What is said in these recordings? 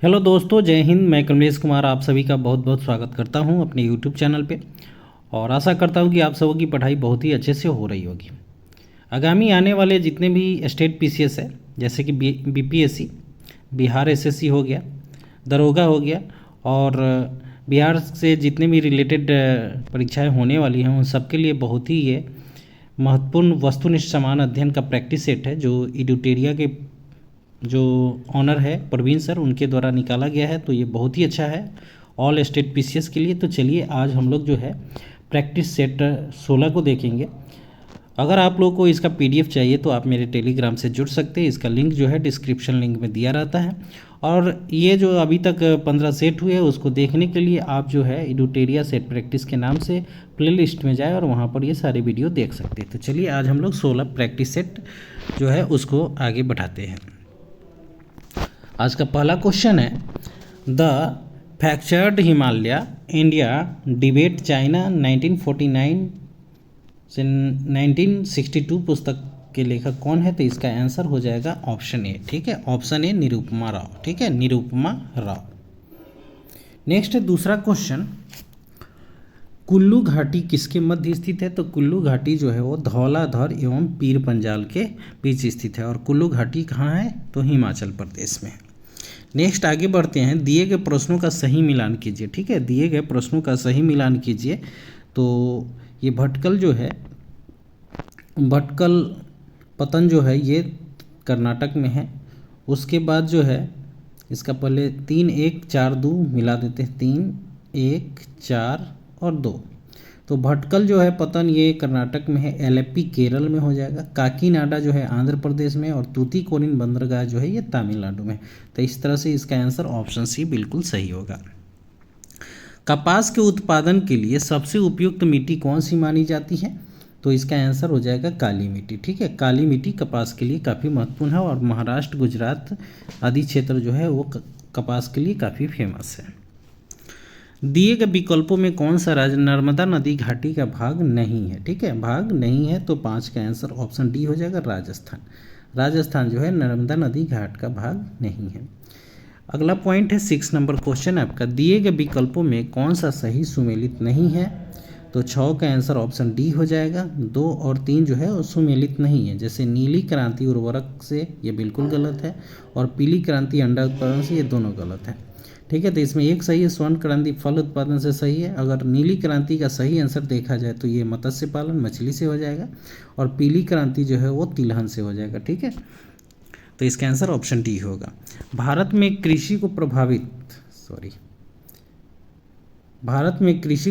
Hello दोस्तों, जय हिंद। मैं कमलेश कुमार आप सभी का बहुत बहुत स्वागत करता हूं अपने यूट्यूब चैनल पे और आशा करता हूं कि आप सबों की पढ़ाई बहुत ही अच्छे से हो रही होगी। आगामी आने वाले जितने भी स्टेट पीसीएस है, जैसे कि बीपीएससी, बिहार एसएससी हो गया, दरोगा हो गया और बिहार से जितने भी रिलेटेड परीक्षाएं होने वाली हैं, उन सब के लिए बहुत ही ये महत्वपूर्ण वस्तुनिष्ठ समान अध्ययन का प्रैक्टिस सेट है, जो इडुटेरिया के जो ऑनर है प्रवीण सर, उनके द्वारा निकाला गया है। तो ये बहुत ही अच्छा है ऑल स्टेट पीसीएस के लिए। तो चलिए आज हम लोग जो है प्रैक्टिस सेट 16 को देखेंगे। अगर आप लोगों को इसका पीडीएफ चाहिए तो आप मेरे टेलीग्राम से जुड़ सकते हैं। इसका लिंक जो है डिस्क्रिप्शन लिंक में दिया रहता है। और ये जो अभी तक 15 सेट हुए उसको देखने के लिए आप जो है इडुटेरिया सेट प्रैक्टिस के नाम से प्लेलिस्ट में जाए और वहाँ पर ये सारे वीडियो देख सकते हैं। तो चलिए आज हम लोग 16 प्रैक्टिस सेट जो है उसको आगे बढ़ाते हैं। आज का पहला क्वेश्चन है, the fractured Himalaya India debate China 1949 से 1962 पुस्तक के लेखक कौन है? तो इसका आंसर हो जाएगा ऑप्शन ए। ठीक है, ऑप्शन ए निरुपमा राव। ठीक है, निरुपमा राव। नेक्स्ट है दूसरा क्वेश्चन, कुल्लू घाटी किसके मध्य स्थित है? तो कुल्लू घाटी जो है वो धौलाधर एवं पीर पंजाल के बीच स्थित है। और कुल्लू घाटी कहाँ है? तो हिमाचल प्रदेश में। नेक्स्ट आगे बढ़ते हैं, दिए गए प्रश्नों का सही मिलान कीजिए। ठीक है, दिए गए प्रश्नों का सही मिलान कीजिए। तो ये भटकल जो है, भटकल पतन जो है ये कर्नाटक में है। उसके बाद जो है इसका पहले 3 1 4 2 मिला देते हैं, 3 1 4 और 2। तो भटकल जो है पतन ये कर्नाटक में है, एलेप्पी केरल में हो जाएगा, काकीनाडा जो है आंध्र प्रदेश में और तूतीकोरिन बंदरगाह जो है ये तमिलनाडु में। तो इस तरह से इसका आंसर ऑप्शन सी बिल्कुल सही होगा। कपास के उत्पादन के लिए सबसे उपयुक्त मिट्टी कौन सी मानी जाती है? तो इसका आंसर हो जाएगा काली मिट्टी। ठीक है, काली मिट्टी कपास के लिए काफ़ी महत्वपूर्ण है और महाराष्ट्र, गुजरात आदि क्षेत्र जो है वो कपास के लिए काफ़ी फेमस है। दिए गए विकल्पों में कौन सा राज्य नर्मदा नदी घाटी का भाग नहीं है? ठीक है, भाग नहीं है तो 5 का आंसर ऑप्शन डी हो जाएगा, राजस्थान। राजस्थान जो है नर्मदा नदी घाट का भाग नहीं है। अगला पॉइंट है 6 नंबर क्वेश्चन आपका, दिए गए विकल्पों में कौन सा सही सुमेलित नहीं है? तो 6 का आंसर ऑप्शन डी हो जाएगा। 2 और 3 जो है वो सुमेलित नहीं है, जैसे नीली क्रांति उर्वरक से ये बिल्कुल गलत है और पीली क्रांति अंडा उत्पादन से, ये दोनों गलत है। ठीक है, तो इसमें एक सही है, स्वर्ण क्रांति फल उत्पादन से सही है। अगर नीली क्रांति का सही आंसर देखा जाए तो ये मत्स्य पालन मछली से हो जाएगा और पीली क्रांति जो है वो तिलहन से हो जाएगा। ठीक है, तो इसका आंसर ऑप्शन डी होगा। भारत में कृषि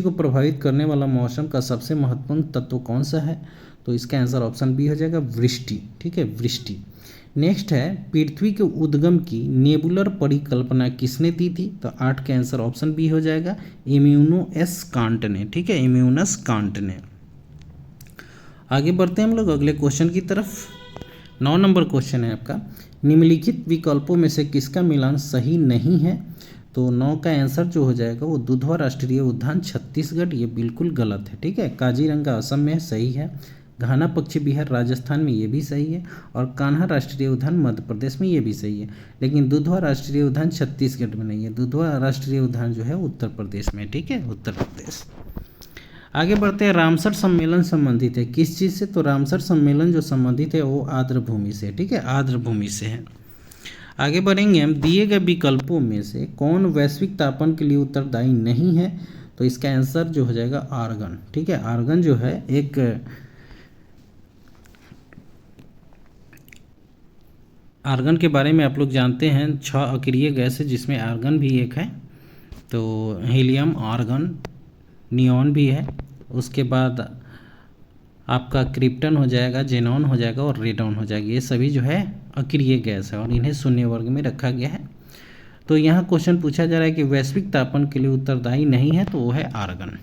को प्रभावित करने वाला मौसम का सबसे महत्वपूर्ण तत्व कौन सा है? तो इसका आंसर ऑप्शन बी हो जाएगा, वृष्टि। ठीक है, वृष्टि। नेक्स्ट है, पृथ्वी के उद्गम की नेबुलर परिकल्पना किसने दी थी? तो 8 का आंसर ऑप्शन बी हो जाएगा, इम्यूनस कांट ने। ठीक है, इम्यूनस कांट ने। आगे बढ़ते हैं हम लोग अगले क्वेश्चन की तरफ। 9 नंबर क्वेश्चन है आपका, निम्नलिखित विकल्पों में से किसका मिलान सही नहीं है? तो 9 का आंसर जो हो जाएगा वो दुधवा राष्ट्रीय उद्यान छत्तीसगढ़, ये बिल्कुल गलत है। ठीक है, काजीरंगा असम में सही है, घाना पक्षी विहार राजस्थान में ये भी सही है और कान्हा राष्ट्रीय उद्यान मध्य प्रदेश में ये भी सही है। लेकिन दुधवा राष्ट्रीय उद्यान छत्तीसगढ़ में नहीं है, दुधवा राष्ट्रीय उद्यान जो है उत्तर प्रदेश में। ठीक है, उत्तर प्रदेश। आगे बढ़ते हैं, रामसर सम्मेलन संबंधित है किस चीज़ से? तो रामसर सम्मेलन जो संबंधित है वो आर्द्र भूमि से। ठीक है, आर्द्र भूमि से है। आगे बढ़ेंगे हम, दिए गए विकल्पों में से कौन वैश्विक तापन के लिए उत्तरदायी नहीं है? तो इसका आंसर जो हो जाएगा आर्गन। ठीक है, आर्गन जो है एक आर्गन के बारे में आप लोग जानते हैं, 6 अक्रिय गैस है जिसमें आर्गन भी एक है। तो हीलियम, आर्गन, नियॉन भी है। उसके बाद आपका क्रिप्टन हो जाएगा, जेनॉन हो जाएगा और रेडॉन हो जाएगा। ये सभी जो है अक्रिय गैस है और इन्हें शून्य वर्ग में रखा गया है। तो यहाँ क्वेश्चन पूछा जा रहा है कि वैश्विक तापन के लिए उत्तरदायी नहीं है, तो वो है आर्गन।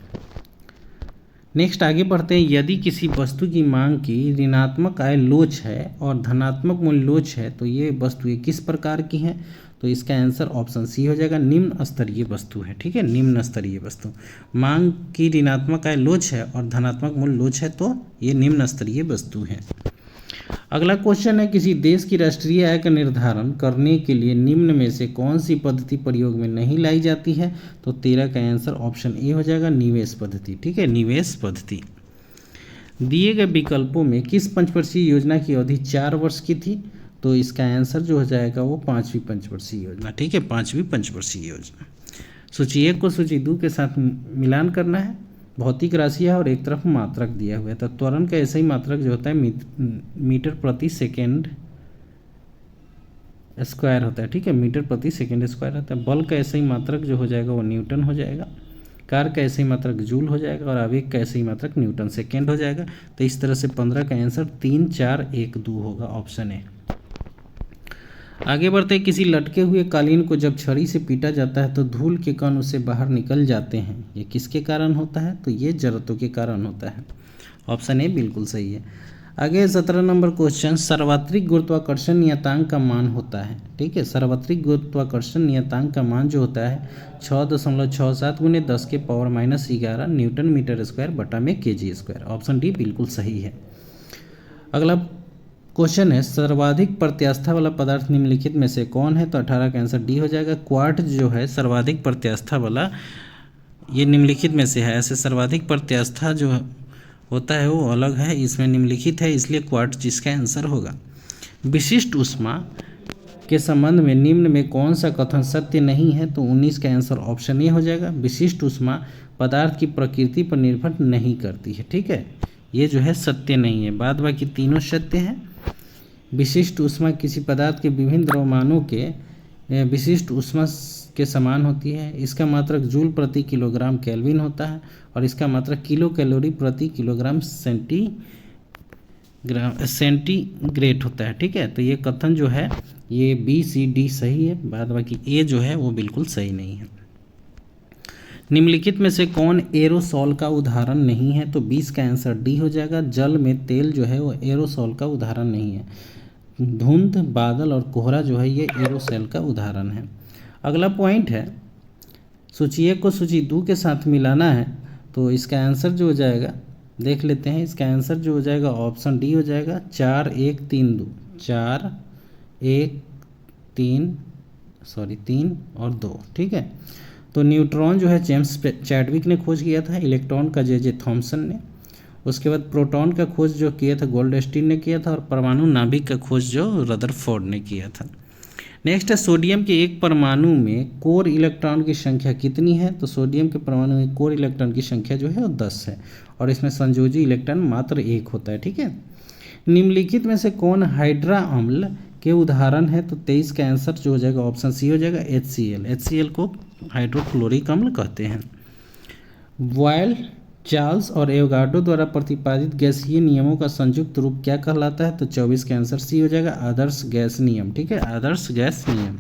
नेक्स्ट आगे बढ़ते हैं, यदि किसी वस्तु की मांग की ऋणात्मक आय लोच है और धनात्मक मूल्य लोच है तो ये वस्तुएं किस प्रकार की हैं? तो इसका आंसर ऑप्शन सी हो जाएगा, निम्न स्तरीय वस्तु है। ठीक है, निम्न स्तरीय वस्तु। मांग की ऋणात्मक आय लोच है और धनात्मक मूल्य लोच है तो ये निम्न स्तरीय वस्तु है। अगला क्वेश्चन है, किसी देश की राष्ट्रीय आय का निर्धारण करने के लिए निम्न में से कौन सी पद्धति प्रयोग में नहीं लाई जाती है? तो 13 का आंसर ऑप्शन ए हो जाएगा, निवेश पद्धति। ठीक है, निवेश पद्धति। दिए गए विकल्पों में किस पंचवर्षीय योजना की अवधि 4 वर्ष की थी? तो इसका आंसर जो हो जाएगा वो 5वीं पंचवर्षीय योजना। ठीक है, 5वीं पंचवर्षीय योजना। सूची 1 को सूची 2 के साथ मिलान करना है। भौतिक राशि है और एक तरफ मात्रक दिया हुआ है, तो त्वरण का ऐसा ही मात्रक जो होता है मीटर प्रति सेकेंड स्क्वायर होता है। ठीक है, मीटर प्रति सेकेंड स्क्वायर होता है। बल का ऐसा ही मात्रक जो हो जाएगा वो न्यूटन हो जाएगा। कार का ऐसे ही मात्रक जूल हो जाएगा और आवेग का ऐसे ही मात्रक न्यूटन सेकेंड हो जाएगा। तो इस तरह से 15 का आंसर 3, 4, 1, 2 होगा, ऑप्शन ए। आगे बढ़ते, किसी लटके हुए कालीन को जब छड़ी से पीटा जाता है तो धूल के कण उससे बाहर निकल जाते हैं। ये किसके कारण होता है? तो ये जड़त्व के कारण होता है, ऑप्शन ए बिल्कुल सही है। आगे 17 नंबर क्वेश्चन, सार्वत्रिक गुरुत्वाकर्षण नियतांक का मान होता है। ठीक है, सार्वत्रिक गुरुत्वाकर्षण नियतांक का मान जो होता है 6.67 गुने 10 के पावर -11 न्यूटन मीटर स्क्वायर बटा में केजी स्क्वायर, ऑप्शन डी बिल्कुल सही है। अगला क्वेश्चन है, सर्वाधिक प्रत्यास्था वाला पदार्थ निम्नलिखित में से कौन है? तो 18 का आंसर डी हो जाएगा। क्वार्ट्ज जो है सर्वाधिक प्रत्यास्था वाला, ये निम्नलिखित में से है। ऐसे सर्वाधिक प्रत्यास्था जो होता है वो अलग है, इसमें निम्नलिखित है, इसलिए क्वार्ट्ज जिसका आंसर होगा। विशिष्ट ऊष्मा के संबंध में निम्न में कौन सा कथन सत्य नहीं है? तो 19 का आंसर ऑप्शन ए हो जाएगा। विशिष्ट ऊष्मा पदार्थ की प्रकृति पर निर्भर नहीं करती है। ठीक है, ये जो है सत्य नहीं है, बाद बाकी तीनों सत्य हैं। विशिष्ट ऊष्मा किसी पदार्थ के विभिन्न द्रव्यमानों के विशिष्ट ऊष्मा के समान होती है। इसका मात्रक जूल प्रति किलोग्राम केल्विन होता है और इसका मात्रक किलो कैलोरी प्रति किलोग्राम सेंटीग्रेड होता है। ठीक है, तो ये कथन जो है ये बी, सी, डी सही है, बाद बाकी ए जो है वो बिल्कुल सही नहीं है। निम्नलिखित में से कौन एरोसॉल का उदाहरण नहीं है? तो 20 का आंसर डी हो जाएगा। जल में तेल जो है वो एरोसॉल का उदाहरण नहीं है। धुंध, बादल और कोहरा जो है ये एरोसॉल का उदाहरण है। अगला पॉइंट है, सूची 1 को सूची 2 के साथ मिलाना है, तो इसका आंसर जो हो जाएगा देख लेते हैं। इसका आंसर जो हो जाएगा ऑप्शन डी हो जाएगा, 4, 1, 3, 2, 4, 1, 3 और 2। ठीक है, तो न्यूट्रॉन जो है जेम्स चैडविक ने खोज किया था, इलेक्ट्रॉन का जे थॉमसन ने, उसके बाद प्रोटॉन का खोज जो किया था गोल्डस्टीन ने किया था, और परमाणु नाभिक का खोज जो रदरफोर्ड ने किया था। नेक्स्ट है, सोडियम के एक परमाणु में कोर इलेक्ट्रॉन की संख्या कितनी है? तो सोडियम के परमाणु में कोर इलेक्ट्रॉन की संख्या जो है वो 10 है और इसमें संयोजी इलेक्ट्रॉन मात्र 1 होता है। ठीक है, निम्नलिखित में से कौन हाइड्रा अम्ल के उदाहरण है? तो 23 का आंसर जो हो जाएगा ऑप्शन सी हो जाएगा, HCl। HCl को हाइड्रोक्लोरिक अम्ल कहते हैं। बॉयल, चार्ल्स और एवोगाड्रो द्वारा प्रतिपादित गैसीय नियमों का संयुक्त रूप क्या कहलाता है? तो 24 का आंसर सी हो जाएगा, आदर्श गैस नियम। ठीक है, आदर्श गैस नियम।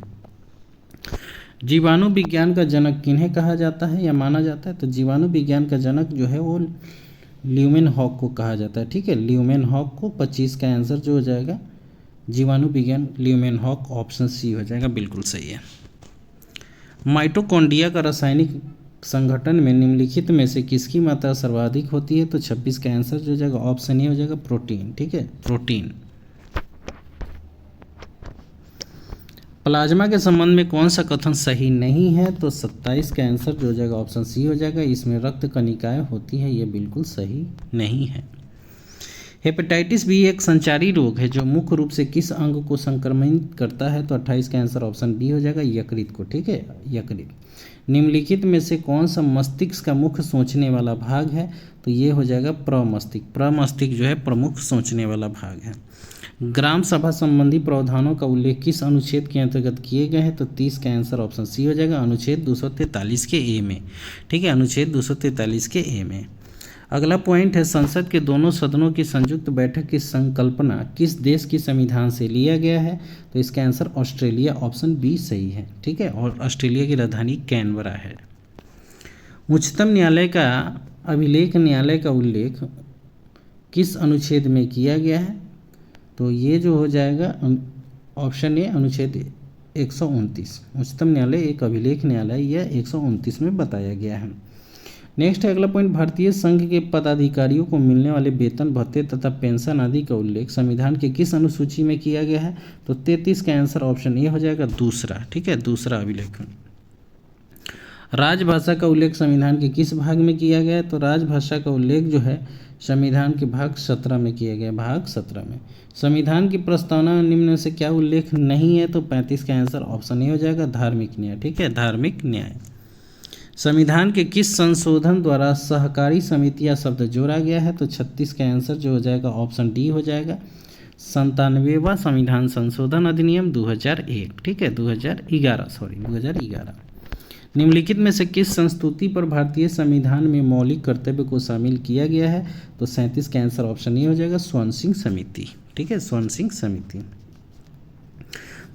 जीवाणु विज्ञान का जनक किन्हें कहा जाता है या माना जाता है? तो जीवाणु विज्ञान का जनक जो है वो ल्यूमेनहॉक को कहा जाता है। ठीक है, ल्यूमेनहॉक को। 25 का आंसर जो हो जाएगा जीवाणु विज्ञान ल्यूमेनहॉक, ऑप्शन सी हो जाएगा, बिल्कुल सही है। माइटोकॉन्ड्रिया का रासायनिक संगठन में निम्नलिखित में से किसकी मात्रा सर्वाधिक होती है? तो 26 का आंसर जो हो जाएगा ऑप्शन ए हो जाएगा, प्रोटीन। ठीक है, प्रोटीन। प्लाज्मा के संबंध में कौन सा कथन सही नहीं है? तो 27 का आंसर जो हो जाएगा ऑप्शन सी हो जाएगा, इसमें रक्त कणिकाएं होती हैं, ये बिल्कुल सही नहीं है। हेपेटाइटिस बी एक संचारी रोग है जो मुख्य रूप से किस अंग को संक्रमित करता है? तो 28 का आंसर ऑप्शन बी हो जाएगा, यकृत को। ठीक है, यकृत। निम्नलिखित में से कौन सा मस्तिष्क का मुख्य सोचने वाला भाग है? तो ये हो जाएगा प्रमस्तिष्क। प्रमस्तिष्क जो है प्रमुख सोचने वाला भाग है। ग्राम सभा संबंधी प्रावधानों का उल्लेख किस अनुच्छेद के अंतर्गत किए गए हैं? तो 30 का आंसर ऑप्शन सी हो जाएगा, अनुच्छेद 243 के ए में। ठीक है, अनुच्छेद 243 के ए में। अगला पॉइंट है, संसद के दोनों सदनों की संयुक्त बैठक की संकल्पना किस देश की संविधान से लिया गया है? तो इसका आंसर ऑस्ट्रेलिया, ऑप्शन बी सही है। ठीक है, और ऑस्ट्रेलिया की राजधानी कैनबरा है। उच्चतम न्यायालय का अभिलेख न्यायालय का उल्लेख किस अनुच्छेद में किया गया है? तो ये जो हो जाएगा ऑप्शन ए, अनुच्छेद 129। उच्चतम न्यायालय एक अभिलेख न्यायालय यह 129 में बताया गया है। नेक्स्ट है अगला पॉइंट, भारतीय संघ के पदाधिकारियों को मिलने वाले वेतन भत्ते तथा पेंशन आदि का उल्लेख संविधान के किस अनुसूची में किया गया है? तो 33 का आंसर ऑप्शन ए हो जाएगा दूसरा। ठीक है, दूसरा अभिलेख। राजभाषा का उल्लेख संविधान के किस भाग में किया गया है? तो राजभाषा का उल्लेख जो है संविधान के भाग 17 में किया गया, भाग 17 में। संविधान की प्रस्तावना में निम्न में से क्या उल्लेख नहीं है? तो 35 का आंसर ऑप्शन ए हो जाएगा धार्मिक न्याय। ठीक है, धार्मिक न्याय। संविधान के किस संशोधन द्वारा सहकारी समितियां शब्द जोड़ा गया है? तो 36 का आंसर जो हो जाएगा ऑप्शन डी हो जाएगा 97वां संविधान संशोधन अधिनियम 2001। ठीक है, 2011। निम्नलिखित में से किस संस्तुति पर भारतीय संविधान में मौलिक कर्तव्य को शामिल किया गया है? तो 37 का आंसर ऑप्शन ए हो जाएगा स्वर्ण सिंह समिति। ठीक है, स्वर्ण सिंह समिति।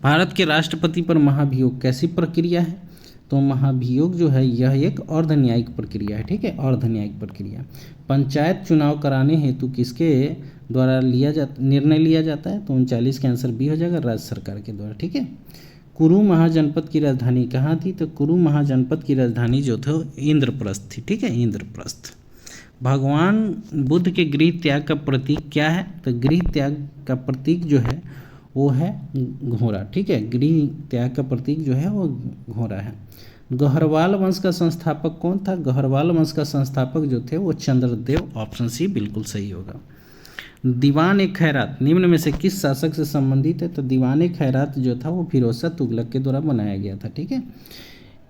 भारत के राष्ट्रपति पर महाभियोग कैसी प्रक्रिया है? तो महाभियोग जो है यह एक अर्धन्यायिक प्रक्रिया है। ठीक है, अर्धन्यायिक प्रक्रिया। पंचायत चुनाव कराने हेतु किसके द्वारा निर्णय लिया जाता है? तो 39 का आंसर बी हो जाएगा राज्य सरकार के द्वारा। ठीक है, कुरु महाजनपद की राजधानी कहाँ थी? तो कुरु महाजनपद की राजधानी जो थे इंद्रप्रस्थ थी। ठीक है, इंद्रप्रस्थ। भगवान बुद्ध के गृह त्याग का प्रतीक क्या है? तो गृह त्याग का प्रतीक जो है वो है घोड़ा। ठीक है, गृह त्याग का प्रतीक जो है वो घोड़ा है। गहरवाल वंश का संस्थापक कौन था? गहरवाल वंश का संस्थापक जो थे वो चंद्रदेव, ऑप्शन सी बिल्कुल सही होगा। दीवान ए खैरात निम्न में से किस शासक से संबंधित है? तो दीवान ए खैरात जो था वो फिरोज शाह तुगलक के द्वारा बनाया गया था। ठीक है,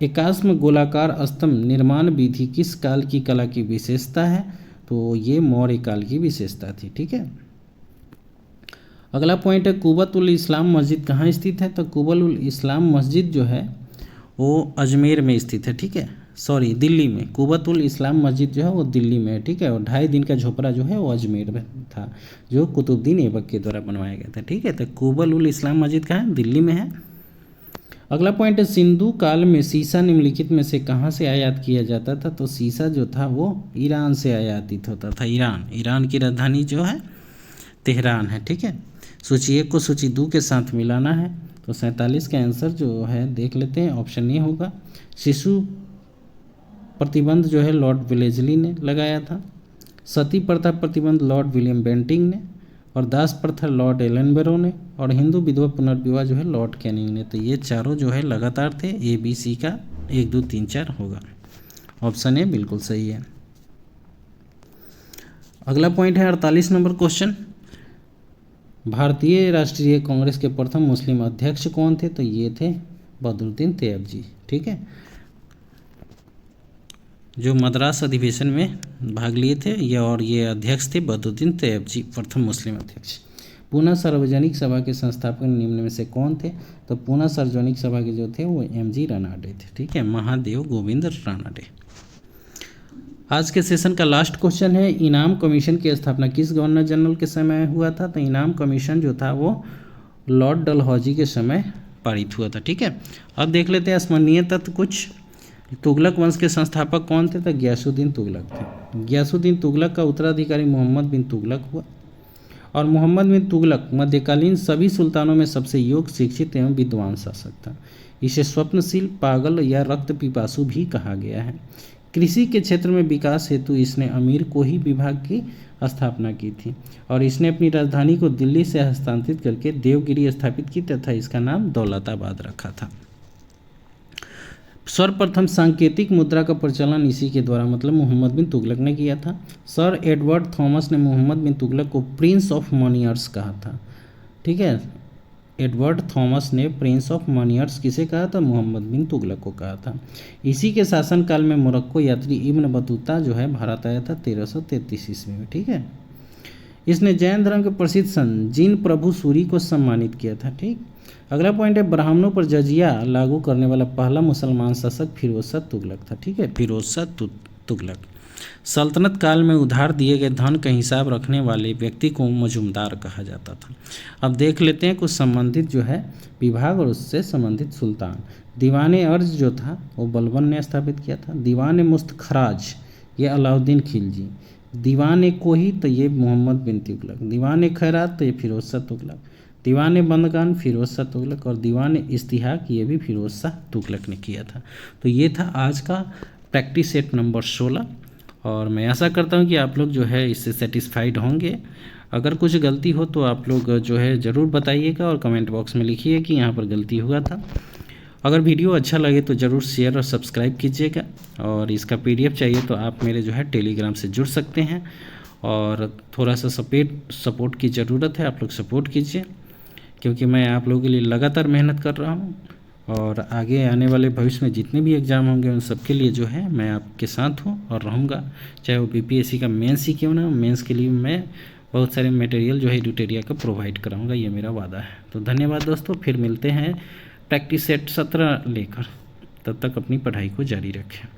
एकास्म गोलाकार स्तंभ निर्माण विधि किस काल की कला की विशेषता है? तो ये मौर्य काल की विशेषता थी। ठीक है, अगला पॉइंट है कुब्बत उल इस्लाम मस्जिद कहाँ स्थित है? तो कुब्बत उल इस्लाम मस्जिद जो है वो अजमेर में स्थित है। ठीक है, सॉरी दिल्ली में। कुब्बत उल इस्लाम मस्जिद जो है वो दिल्ली में है। ठीक है, और 2.5 दिन का झोपड़ा जो है वो अजमेर में था, जो कुतुबुद्दीन ऐबक के द्वारा बनवाया गया था। ठीक है, तो कुब्बत उल इस्लाम मस्जिद कहाँ है? दिल्ली में है। अगला पॉइंट है सिंधु काल में सीसा निम्नलिखित में से कहाँ से आयात किया जाता था? तो सीसा जो था वो ईरान से आयातित होता था। ईरान की राजधानी जो है तेहरान है। ठीक है, सूची 1 को सूची 2 के साथ मिलाना है। तो 47 का आंसर जो है देख लेते हैं, ऑप्शन ए होगा। शिशु प्रतिबंध जो है लॉर्ड वेलेस्ली ने लगाया था। सती प्रथा प्रतिबंध लॉर्ड विलियम बेंटिंग ने, और दास प्रथा लॉर्ड एलनबरो ने, और हिंदू विधवा पुनर्विवाह जो है लॉर्ड कैनिंग ने। तो ये चारों जो है लगातार थे। ए बी सी का 1 2 3 4 होगा, ऑप्शन ए बिल्कुल सही है। अगला पॉइंट है 48 नंबर क्वेश्चन, भारतीय राष्ट्रीय कांग्रेस के प्रथम मुस्लिम अध्यक्ष कौन थे? तो ये थे बदरुद्दीन तैयब जी। ठीक है, जो मद्रास अधिवेशन में भाग लिए थे ये अध्यक्ष थे बदरुद्दीन तैयब जी, प्रथम मुस्लिम अध्यक्ष। पूना सार्वजनिक सभा के संस्थापक निम्न में से कौन थे? तो पूना सार्वजनिक सभा के जो थे वो MG रानाडे थे। ठीक है, महादेव गोविंद रानाडे। आज के सेशन का लास्ट क्वेश्चन है, इनाम कमीशन की स्थापना किस गवर्नर जनरल के समय हुआ था? तो इनाम कमीशन जो था वो लॉर्ड डलहौजी के समय पारित हुआ था। ठीक है, अब देख लेते हैं स्मरणीय तत्व कुछ। तुगलक वंश के संस्थापक कौन थे? तो गियासुद्दीन तुगलक थे। गियासुद्दीन तुगलक का उत्तराधिकारी मोहम्मद बिन तुगलक हुआ, और मोहम्मद बिन तुगलक मध्यकालीन सभी सुल्तानों में सबसे योग्य, शिक्षित एवं विद्वान शासक था। इसे स्वप्नशील, पागल या रक्त पिपासु भी कहा गया है। कृषि के क्षेत्र में विकास हेतु इसने अमीर कोही विभाग की स्थापना की थी, और इसने अपनी राजधानी को दिल्ली से हस्तांतरित करके देवगिरी स्थापित की तथा इसका नाम दौलताबाद रखा था। सर्वप्रथम सांकेतिक मुद्रा का प्रचलन इसी के द्वारा मतलब मोहम्मद बिन तुगलक ने किया था। सर एडवर्ड थॉमस ने मोहम्मद बिन तुगलक को प्रिंस ऑफ मॉनियर्स कहा था। ठीक है, एडवर्ड थॉमस ने प्रिंस ऑफ मॉनियर्स किसे कहा था? मोहम्मद बिन तुगलक को कहा था। इसी के शासनकाल में मोरक्को यात्री इब्न बतूता जो है भारत आया था 1333 ईस्वी में। ठीक है, इसने जैन धर्म के प्रसिद्ध संत जिन प्रभु सूरी को सम्मानित किया था। ठीक, अगला पॉइंट है ब्राह्मणों पर जजिया लागू करने वाला पहला मुसलमान शासक फिरोज शाह तुगलक था। ठीक है, फिरोज शाह तुगलक। सल्तनत काल में उधार दिए गए धन का हिसाब रखने वाले व्यक्ति को मजूमदार कहा जाता था। अब देख लेते हैं कुछ संबंधित जो है विभाग और उससे संबंधित सुल्तान। दीवाने अर्ज जो था वो बलबन ने स्थापित किया था। दीवाने मुस्तखराज ये अलाउद्दीन खिलजी। दीवाने कोही तो ये मोहम्मद बिन तुगलक। दीवाने खैरात तो ये फिरोज शाह तुगलक। दीवाने बंदगान फिरोज शाह तुगलक, और दीवाने इस्तिहाक ये भी फिरोज शाह तुगलक ने किया था। तो ये था आज का प्रैक्टिस सेट नंबर 16। और मैं आशा करता हूँ कि आप लोग जो है इससे सेटिस्फाइड होंगे। अगर कुछ गलती हो तो आप लोग जो है ज़रूर बताइएगा और कमेंट बॉक्स में लिखिए कि यहाँ पर गलती हुआ था। अगर वीडियो अच्छा लगे तो ज़रूर शेयर और सब्सक्राइब कीजिएगा। और इसका PDF चाहिए तो आप मेरे जो है टेलीग्राम से जुड़ सकते हैं। और थोड़ा सा सपोर्ट की ज़रूरत है, आप लोग सपोर्ट कीजिए, क्योंकि मैं आप लोगों के लिए लगातार मेहनत कर रहा हूँ। और आगे आने वाले भविष्य में जितने भी एग्ज़ाम होंगे उन सब के लिए जो है मैं आपके साथ हूँ और रहूँगा। चाहे वो BPSC का मेंस ही क्यों ना, मेंस के लिए मैं बहुत सारे मटेरियल जो है एडुटेरिया का प्रोवाइड कराऊँगा, ये मेरा वादा है। तो धन्यवाद दोस्तों, फिर मिलते हैं प्रैक्टिस सेट 17 लेकर। तब तक अपनी पढ़ाई को जारी रखें।